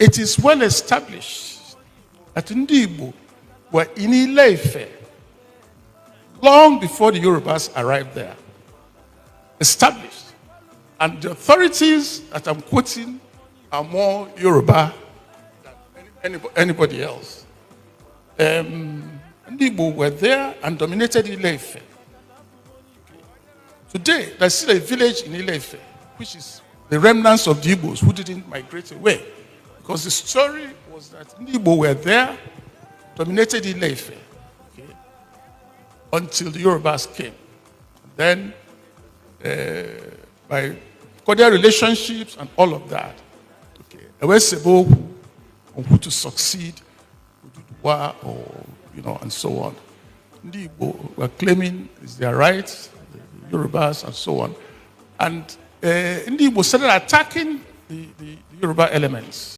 it is well established that Ndi Igbo were in Ile-Ife long before the Yorubas arrived there. Established. And the authorities that I'm quoting are more Yoruba than anybody else. Ndi Igbo were there and dominated Ile-Ife. Today, there's still a village in Ile-Ife, which is the remnants of the Igbos who didn't migrate away. Because the story was that Ndi Igbo were there, dominated Ile-Ife, until the Yorubas came. Then, by cordial relationships and all of that, Ewesebo on who to succeed, or and so on. Ndi Igbo were claiming it's their rights, the Yorubas and so on. And Ndi Igbo started attacking the Yoruba elements.